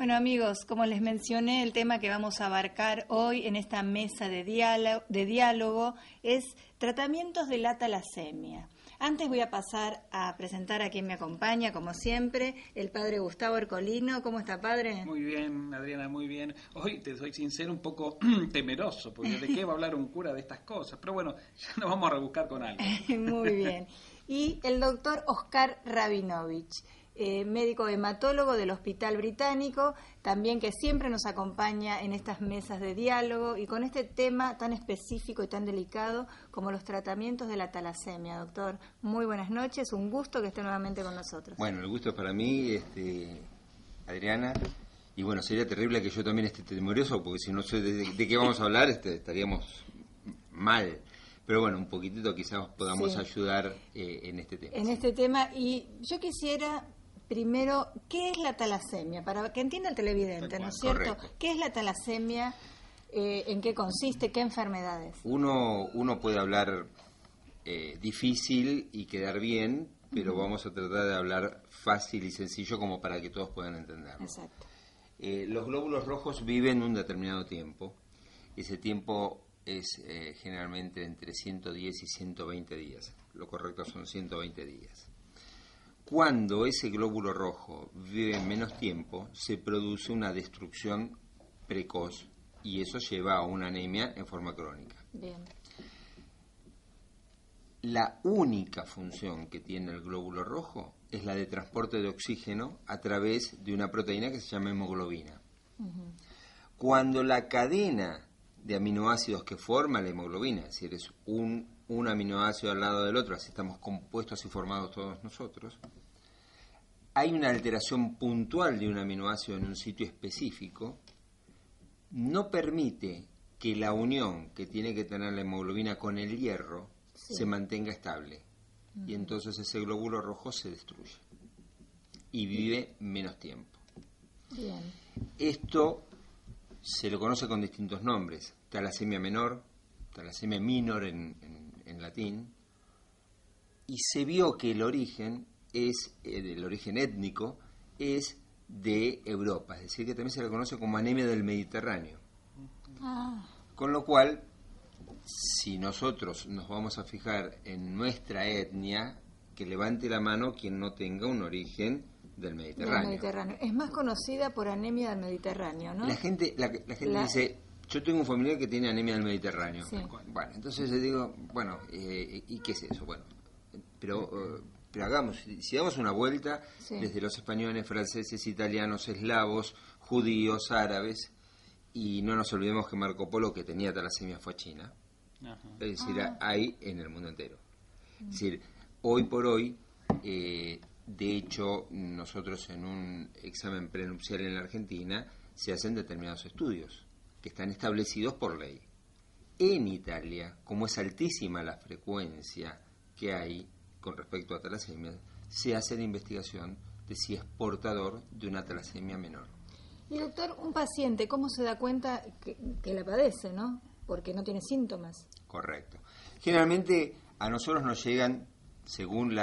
Bueno, amigos, como les mencioné, el tema que vamos a abarcar hoy en esta mesa de diálogo es tratamientos de la talasemia. Antes voy a pasar a presentar a quien me acompaña, como siempre, el padre Gustavo Ercolino. ¿Cómo está, padre? Muy bien, Adriana, muy bien. Hoy, te soy sincero, un poco temeroso, porque ¿de qué va a hablar un cura de estas cosas? Pero bueno, ya nos vamos a rebuscar con algo. Muy bien. Y el doctor Oscar Rabinovich, médico hematólogo del Hospital Británico, también que siempre nos acompaña en estas mesas de diálogo y con este tema tan específico y tan delicado como los tratamientos de la talasemia. Doctor, muy buenas noches, un gusto que esté nuevamente con nosotros. Bueno, el gusto es para mí, Adriana, y bueno, sería terrible que yo también esté temeroso, porque si no sé de qué vamos a hablar, estaríamos mal. Pero bueno, un poquitito quizás podamos ayudar en este tema. En este tema, y yo quisiera primero, ¿qué es la talasemia? Para que entienda el televidente, ¿no es cierto? Correcto. ¿Qué es la talasemia? ¿En qué consiste? ¿Qué enfermedades? Uno puede hablar difícil y quedar bien, pero vamos a tratar de hablar fácil y sencillo como para que todos puedan entenderlo. Exacto. Los glóbulos rojos viven un determinado tiempo. Ese tiempo es generalmente entre 110 y 120 días. Lo correcto son 120 días. Cuando ese glóbulo rojo vive menos tiempo, se produce una destrucción precoz y eso lleva a una anemia en forma crónica. Bien. La única función que tiene el glóbulo rojo es la de transporte de oxígeno a través de una proteína que se llama hemoglobina. Uh-huh. Cuando la cadena de aminoácidos que forma la hemoglobina, es decir, es un aminoácido al lado del otro, así estamos compuestos y formados todos nosotros, hay una alteración puntual de un aminoácido en un sitio específico, no permite que la unión que tiene que tener la hemoglobina con el hierro se mantenga estable. Uh-huh. Y entonces ese glóbulo rojo se destruye y vive menos tiempo. Bien. Esto se lo conoce con distintos nombres: talasemia menor, talasemia minor en latín, y se vio que el origen étnico es de Europa, es decir, que también se le conoce como anemia del Mediterráneo. Con lo cual, si nosotros nos vamos a fijar en nuestra etnia, que levante la mano quien no tenga un origen del Mediterráneo. Es más conocida por anemia del Mediterráneo, ¿no? La gente dice, yo tengo un familiar que tiene anemia del Mediterráneo. Sí. Bueno, entonces le digo, bueno, ¿y qué es eso? Bueno, pero si damos una vuelta, desde los españoles, franceses, italianos, eslavos, judíos, árabes, y no nos olvidemos que Marco Polo, que tenía talasemia, fue a China. Ajá. Es decir, hay en el mundo entero. Es decir, hoy por hoy, de hecho, nosotros en un examen prenupcial en la Argentina se hacen determinados estudios que están establecidos por ley. En Italia, como es altísima la frecuencia que hay con respecto a talasemia, se hace la investigación de si es portador de una talasemia menor. Y doctor, un paciente, ¿cómo se da cuenta que la padece, no? Porque no tiene síntomas. Correcto. Generalmente a nosotros nos llegan, según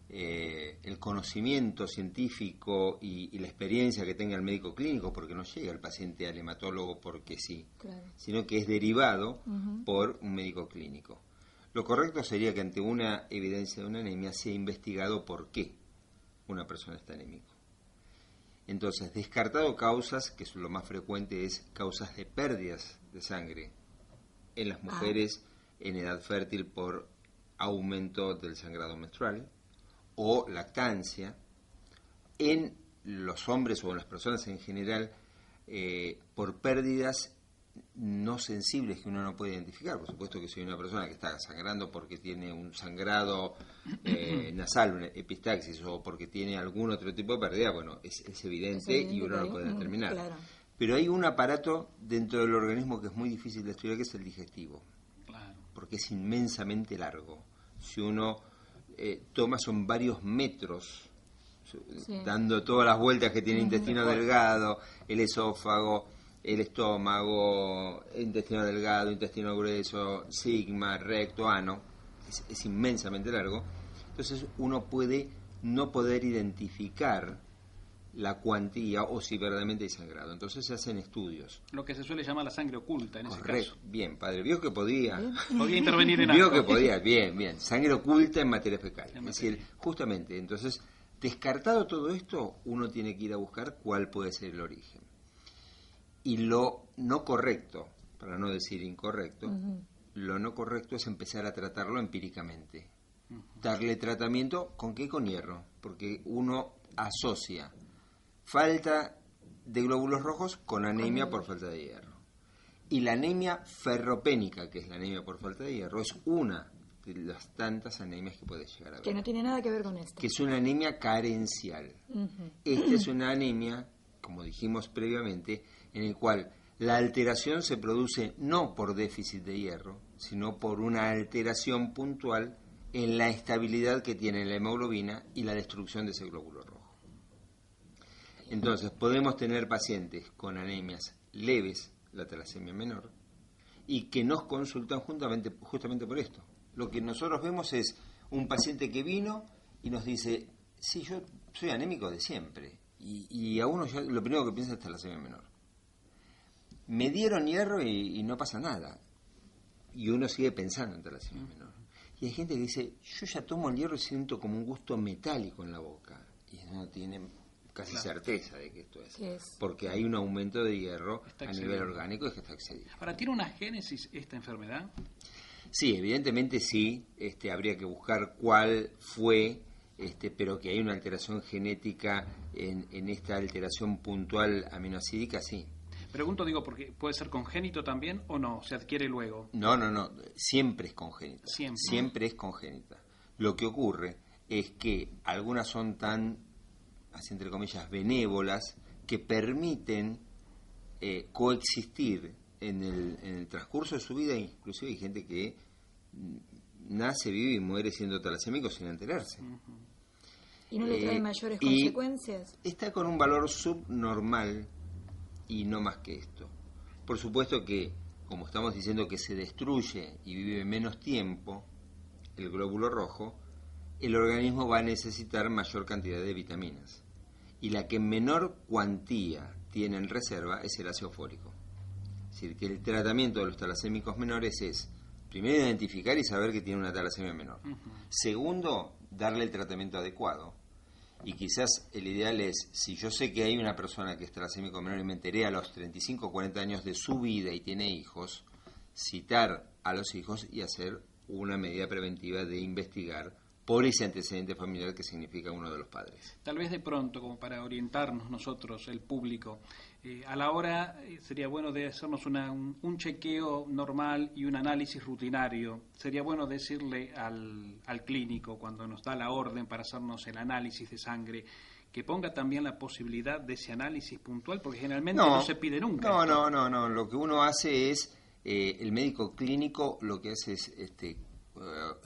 el conocimiento científico y la experiencia que tenga el médico clínico, porque no llega el paciente al hematólogo porque sí, claro, sino que es derivado por un médico clínico. Lo correcto sería que ante una evidencia de una anemia sea investigado por qué una persona está anémico. Entonces, descartado causas, que es lo más frecuente, es causas de pérdidas de sangre en las mujeres en edad fértil por aumento del sangrado menstrual o lactancia, en los hombres o en las personas en general por pérdidas no sensibles que uno no puede identificar. Por supuesto que si hay una persona que está sangrando porque tiene un sangrado nasal, una epistaxis, o porque tiene algún otro tipo de pérdida, bueno, es evidente y uno lo puede determinar. Claro. Pero hay un aparato dentro del organismo que es muy difícil de estudiar, que es el digestivo. Claro. Porque es inmensamente largo. Si uno toma, son varios metros, dando todas las vueltas que tiene el intestino delgado, el esófago, el estómago, intestino delgado, intestino grueso, sigma, recto, ano, es inmensamente largo. Entonces uno puede no poder identificar la cuantía o si verdaderamente hay sangrado. Entonces se hacen estudios. Lo que se suele llamar la sangre oculta en ese Correcto. caso. Bien, padre, vio que podía. Podía intervenir en Vio algo. que podía, bien. Sangre oculta en materia fecal. En Es decir, justamente, entonces, descartado todo esto, uno tiene que ir a buscar cuál puede ser el origen. Y lo no correcto, para no decir incorrecto, lo no correcto es empezar a tratarlo empíricamente. Darle tratamiento, ¿con qué? Con hierro. Porque uno asocia falta de glóbulos rojos con anemia por falta de hierro. Y la anemia ferropénica, que es la anemia por falta de hierro, es una de las tantas anemias que puede llegar a haber. Que no tiene nada que ver con esto. Que es una anemia carencial. Esta es una anemia, como dijimos previamente, en el cual la alteración se produce no por déficit de hierro, sino por una alteración puntual en la estabilidad que tiene la hemoglobina y la destrucción de ese glóbulo rojo. Entonces, podemos tener pacientes con anemias leves, la talasemia menor, y que nos consultan justamente por esto. Lo que nosotros vemos es un paciente que vino y nos dice, sí, yo soy anémico de siempre, y a uno ya lo primero que piensa es talasemia menor. Me dieron hierro y no pasa nada, y uno sigue pensando en talasemia menor. Y hay gente que dice, yo ya tomo el hierro y siento como un gusto metálico en la boca, y no tiene casi certeza de que esto es, porque hay un aumento de hierro a nivel orgánico que está excedido. Ahora, ¿tiene una génesis esta enfermedad? Sí, evidentemente sí, habría que buscar cuál fue, pero que hay una alteración genética en esta alteración puntual aminoácidica, sí. Pregunto, porque puede ser congénito también o no, se adquiere luego. No, siempre es congénita. Siempre es congénita. Lo que ocurre es que algunas son tan, así entre comillas, benévolas, que permiten coexistir en el transcurso de su vida. Inclusive hay gente que nace, vive y muere siendo talasémico sin enterarse. ¿Y no le trae mayores consecuencias? Está con un valor subnormal y no más que esto. Por supuesto que, como estamos diciendo que se destruye y vive menos tiempo el glóbulo rojo, el organismo va a necesitar mayor cantidad de vitaminas. Y la que menor cuantía tiene en reserva es el ácido fólico. Es decir, que el tratamiento de los talasémicos menores es, primero, identificar y saber que tiene una talasemia menor. Segundo, darle el tratamiento adecuado. Y quizás el ideal es, si yo sé que hay una persona que es talasémico menor y me enteré a los 35 o 40 años de su vida y tiene hijos, citar a los hijos y hacer una medida preventiva de investigar por ese antecedente familiar que significa uno de los padres. Tal vez de pronto, como para orientarnos nosotros, el público, a la hora sería bueno de hacernos un chequeo normal y un análisis rutinario. Sería bueno decirle al clínico, cuando nos da la orden para hacernos el análisis de sangre, que ponga también la posibilidad de ese análisis puntual, porque generalmente no se pide nunca. No. Lo que uno hace es, el médico clínico lo que hace es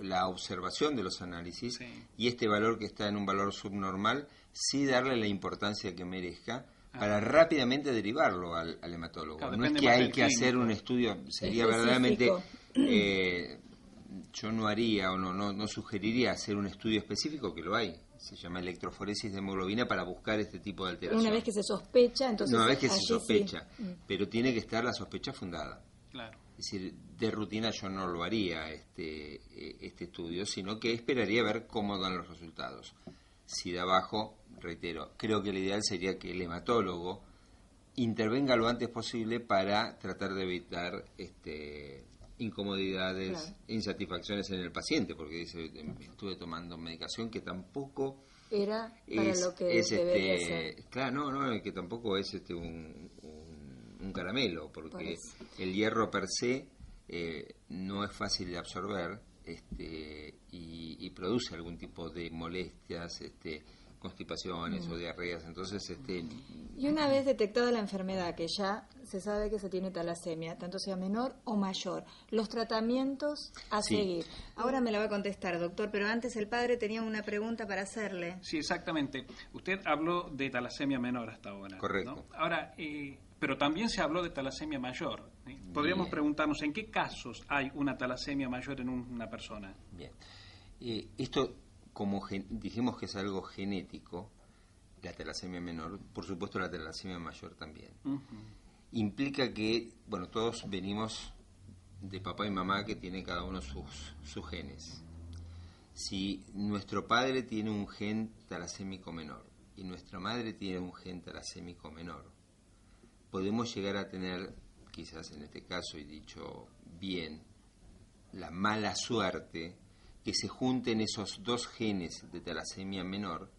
la observación de los análisis, y este valor que está en un valor subnormal, sí darle la importancia que merezca para rápidamente derivarlo al hematólogo. Claro, no es que hay que hacer un estudio, sería verdaderamente, yo no haría o no sugeriría hacer un estudio específico, que lo hay, se llama electroforesis de hemoglobina para buscar este tipo de alteración. Una vez que se sospecha, entonces una vez que se sospecha, pero tiene que estar la sospecha fundada. Claro. Es decir, de rutina yo no lo haría este estudio, sino que esperaría ver cómo dan los resultados. Si de abajo, reitero, creo que lo ideal sería que el hematólogo intervenga lo antes posible para tratar de evitar incomodidades, insatisfacciones en el paciente, porque dice, estuve tomando medicación que tampoco era para lo que debería ser. Claro, que tampoco es un caramelo, porque el hierro per se no es fácil de absorber, y produce algún tipo de molestias, constipaciones o diarreas. Entonces, y una vez detectada la enfermedad, que ya se sabe que se tiene talasemia, tanto sea menor o mayor, los tratamientos a seguir. Ahora me la va a contestar, doctor, pero antes el padre tenía una pregunta para hacerle. Sí, exactamente. Usted habló de talasemia menor hasta ahora. Correcto. ¿No? Ahora, pero también se habló de talasemia mayor. Podríamos preguntarnos en qué casos hay una talasemia mayor en una persona. Bien. Esto, como dijimos que es algo genético, la talasemia menor, por supuesto la talasemia mayor también. Ujú. Implica que, bueno, todos venimos de papá y mamá que tiene cada uno sus genes. Si nuestro padre tiene un gen talasémico menor y nuestra madre tiene un gen talasémico menor, podemos llegar a tener, quizás en este caso, y dicho bien, la mala suerte que se junten esos dos genes de talasemia menor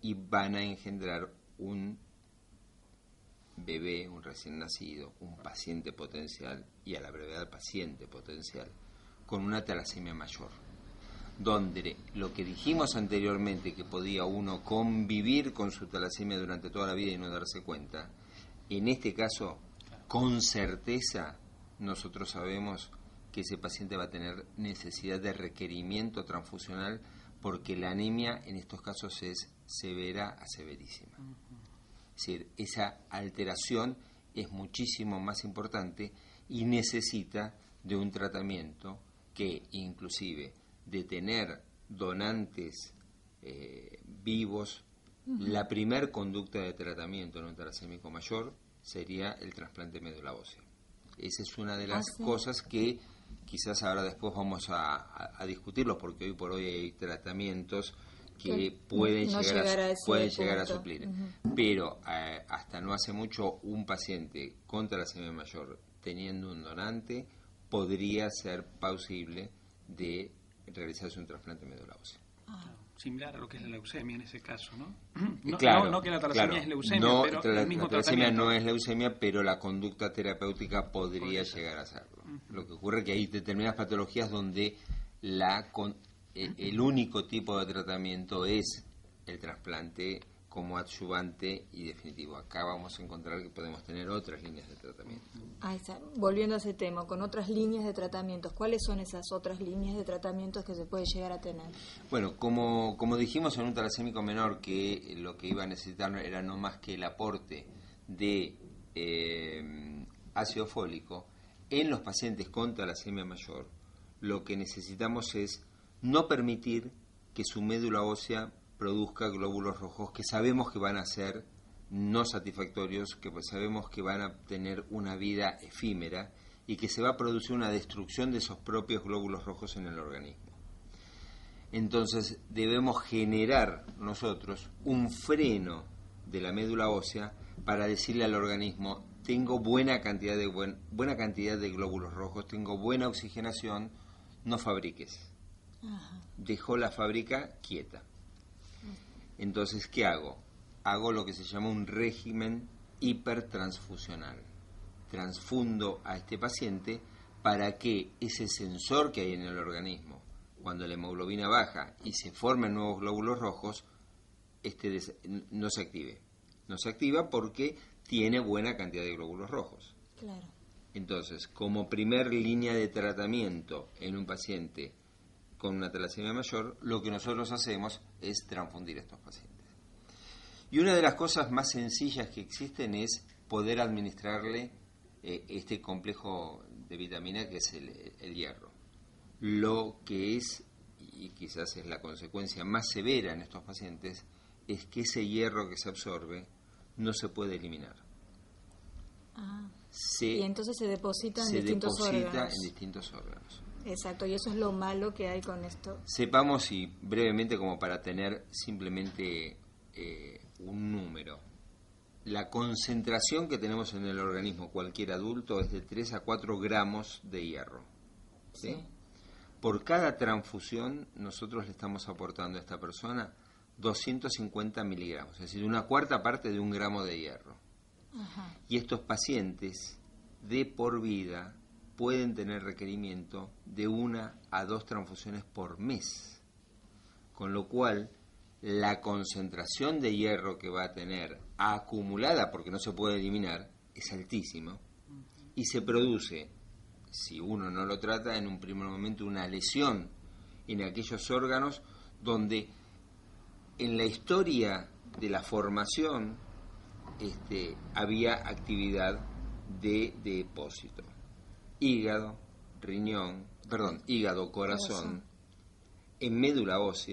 y van a engendrar un bebé, un recién nacido, un paciente potencial y a la brevedad paciente potencial con una talasemia mayor, donde lo que dijimos anteriormente que podía uno convivir con su talasemia durante toda la vida y no darse cuenta, en este caso con certeza nosotros sabemos que ese paciente va a tener necesidad de requerimiento transfusional porque la anemia en estos casos es severa a severísima. Es decir, esa alteración es muchísimo más importante y necesita de un tratamiento que inclusive de tener donantes vivos, la primer conducta de tratamiento en un talasémico mayor sería el trasplante de médula ósea. Esa es una de las cosas que quizás ahora después vamos a discutirlos, porque hoy por hoy hay tratamientos que pueden llegar a suplir. Pero hasta no hace mucho un paciente con talasemia mayor teniendo un donante podría ser posible de realizarse un trasplante de médula ósea. Similar a lo que es la leucemia en ese caso, ¿no? Claro, no que la talasemia es leucemia, no, pero el mismo la talasemia tratamiento. no es leucemia, pero la conducta terapéutica podría llegar a serlo. Lo que ocurre es que hay determinadas patologías donde el único tipo de tratamiento es el trasplante como adyuvante y definitivo. Acá vamos a encontrar que podemos tener otras líneas de tratamiento. Volviendo a ese tema, con otras líneas de tratamientos, ¿cuáles son esas otras líneas de tratamientos que se puede llegar a tener? Bueno, como dijimos en un talasémico menor, que lo que iba a necesitar era no más que el aporte de ácido fólico, en los pacientes con talasemia mayor, lo que necesitamos es no permitir que su médula ósea produzca glóbulos rojos que sabemos que van a ser no satisfactorios, que sabemos que van a tener una vida efímera y que se va a producir una destrucción de esos propios glóbulos rojos en el organismo. Entonces debemos generar nosotros un freno de la médula ósea para decirle al organismo: tengo buena cantidad de glóbulos rojos, tengo buena oxigenación, no fabriques. Dejó la fábrica quieta. Entonces, ¿qué hago? Hago lo que se llama un régimen hipertransfusional. Transfundo a este paciente para que ese sensor que hay en el organismo, cuando la hemoglobina baja y se formen nuevos glóbulos rojos, no se active. No se activa porque tiene buena cantidad de glóbulos rojos. Claro. Entonces, como primer línea de tratamiento en un paciente con una talasemia mayor, lo que nosotros hacemos es transfundir a estos pacientes. Y una de las cosas más sencillas que existen es poder administrarle este complejo de vitamina que es el hierro. Lo que es, y quizás es la consecuencia más severa en estos pacientes, es que ese hierro que se absorbe no se puede eliminar. Y entonces se deposita en distintos órganos. Exacto, y eso es lo malo que hay con esto. Sepamos, y brevemente, como para tener simplemente un número, la concentración que tenemos en el organismo cualquier adulto es de 3 a 4 gramos de hierro. ¿Sí? Por cada transfusión nosotros le estamos aportando a esta persona 250 miligramos, es decir, una cuarta parte de 1 gramo de hierro. Y estos pacientes de por vida pueden tener requerimiento de 1 a 2 transfusiones por mes, con lo cual la concentración de hierro que va a tener acumulada, porque no se puede eliminar, es altísima, y se produce, si uno no lo trata, en un primer momento una lesión en aquellos órganos donde en la historia de la formación había actividad de depósito. Hígado, corazón, en médula ósea